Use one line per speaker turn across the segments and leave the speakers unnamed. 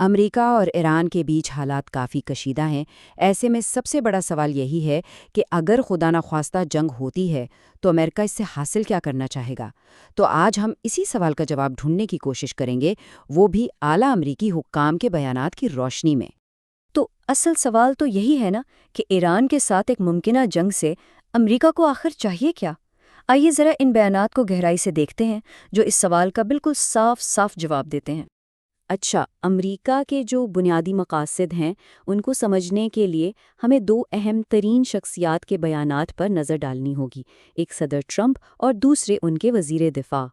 امریکہ اور ایران کے بیچ حالات کافی کشیدہ ہیں۔ ایسے میں سب سے بڑا سوال یہی ہے کہ اگر خدا نخواستہ جنگ ہوتی ہے تو امریکہ اس سے حاصل کیا کرنا چاہے گا؟ تو آج ہم اسی سوال کا جواب ڈھونڈنے کی کوشش کریں گے، وہ بھی اعلیٰ امریکی حکام کے بیانات کی روشنی میں۔
تو اصل سوال تو یہی ہے نا کہ ایران کے ساتھ ایک ممکنہ جنگ سے امریکہ کو آخر چاہیے کیا؟ آئیے ذرا ان بیانات کو گہرائی سے دیکھتے ہیں جو اس سوال کا بالکل صاف صاف جواب دیتے ہیں۔
اچھا، امریکہ کے جو بنیادی مقاصد ہیں ان کو سمجھنے کے لیے ہمیں دو اہم ترین شخصیات کے بیانات پر نظر ڈالنی ہوگی، ایک صدر ٹرمپ اور دوسرے ان کے وزیر دفاع۔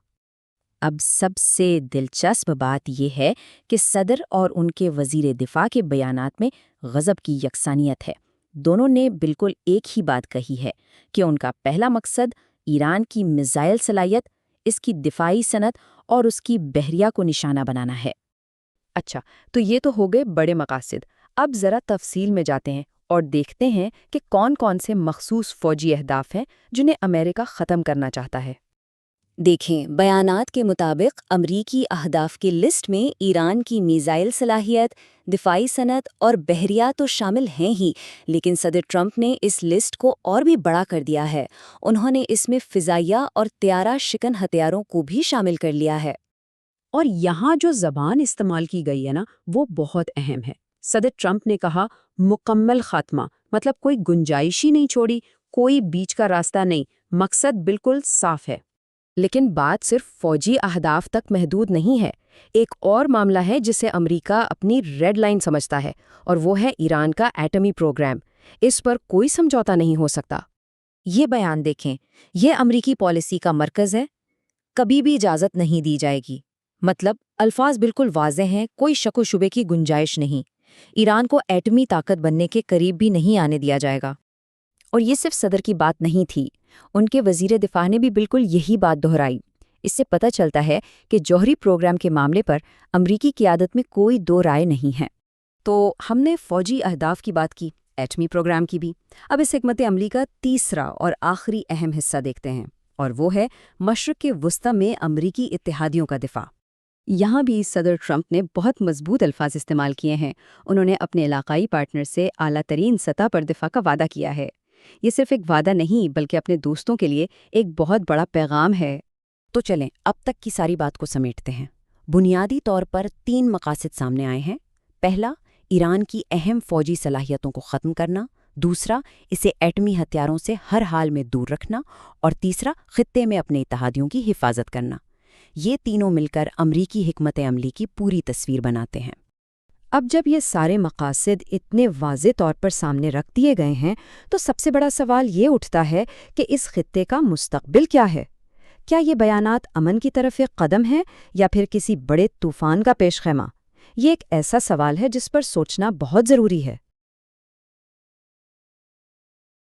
اب سب سے دلچسپ بات یہ ہے کہ صدر اور ان کے وزیر دفاع کے بیانات میں غضب کی یکسانیت ہے۔ دونوں نے بالکل ایک ہی بات کہی ہے کہ ان کا پہلا مقصد ایران کی میزائل صلاحیت، اس کی دفاعی صنعت اور اس کی بحریہ کو نشانہ بنانا ہے۔ اچھا، تو یہ تو ہو گئے بڑے مقاصد۔ اب ذرا تفصیل میں جاتے ہیں اور دیکھتے ہیں کہ کون کون سے مخصوص فوجی اہداف ہیں جنہیں امریکہ ختم کرنا چاہتا ہے۔ دیکھیں، بیانات کے مطابق امریکی اہداف کی لسٹ میں ایران کی میزائل صلاحیت، دفاعی صنعت اور بحریہ تو شامل ہیں ہی، لیکن صدر ٹرمپ نے اس لسٹ کو اور بھی بڑا کر دیا ہے۔ انہوں نے اس میں فضائیہ اور طیارہ شکن ہتھیاروں کو بھی شامل کر لیا ہے۔
اور یہاں جو زبان استعمال کی گئی ہے نا، وہ بہت اہم ہے۔ صدر ٹرمپ نے کہا مکمل خاتمہ، مطلب کوئی گنجائش ہی نہیں چھوڑی، کوئی بیچ کا راستہ نہیں، مقصد بالکل صاف ہے۔
لیکن بات صرف فوجی اہداف تک محدود نہیں ہے۔ ایک اور معاملہ ہے جسے امریکہ اپنی ریڈ لائن سمجھتا ہے، اور وہ ہے ایران کا ایٹمی پروگرام۔ اس پر کوئی سمجھوتا نہیں ہو سکتا۔
یہ بیان دیکھیں، یہ امریکی پالیسی کا مرکز ہے، کبھی بھی اجازت نہیں دی جائے گی۔ مطلب الفاظ بالکل واضح ہیں، کوئی شک و شبے کی گنجائش نہیں۔ ایران کو ایٹمی طاقت بننے کے قریب بھی نہیں آنے دیا جائے گا۔ اور یہ صرف صدر کی بات نہیں تھی، ان کے وزیر دفاع نے بھی بالکل یہی بات دہرائی۔ اس سے پتہ چلتا ہے کہ جوہری پروگرام کے معاملے پر امریکی قیادت میں کوئی دو رائے نہیں ہے۔ تو ہم نے فوجی اہداف کی بات کی، ایٹمی پروگرام کی بھی۔ اب اس حکمت عملی کا تیسرا اور آخری اہم حصہ دیکھتے ہیں، اور وہ ہے مشرق وسطی میں امریکی اتحادیوں کا دفاع۔ یہاں بھی صدر ٹرمپ نے بہت مضبوط الفاظ استعمال کیے ہیں۔ انہوں نے اپنے علاقائی پارٹنر سے اعلیٰ ترین سطح پر دفاع کا وعدہ کیا ہے۔ یہ صرف ایک وعدہ نہیں بلکہ اپنے دوستوں کے لیے ایک بہت بڑا پیغام ہے۔ تو چلیں اب تک کی ساری بات کو سمیٹتے ہیں۔ بنیادی طور پر 3 مقاصد سامنے آئے ہیں۔ پہلا، ایران کی اہم فوجی صلاحیتوں کو ختم کرنا، دوسرا، اسے ایٹمی ہتھیاروں سے ہر حال میں دور رکھنا، اور تیسرا، خطے میں اپنے اتحادیوں کی حفاظت کرنا۔ یہ تینوں مل کر امریکی حکمت عملی کی پوری تصویر بناتے ہیں۔ اب جب یہ سارے مقاصد اتنے واضح طور پر سامنے رکھ دیے گئے ہیں تو سب سے بڑا سوال یہ اٹھتا ہے کہ اس خطے کا مستقبل کیا ہے؟ کیا یہ بیانات امن کی طرف ایک قدم ہے یا پھر کسی بڑے طوفان کا پیش خیمہ؟ یہ ایک ایسا سوال ہے جس پر سوچنا بہت ضروری ہے۔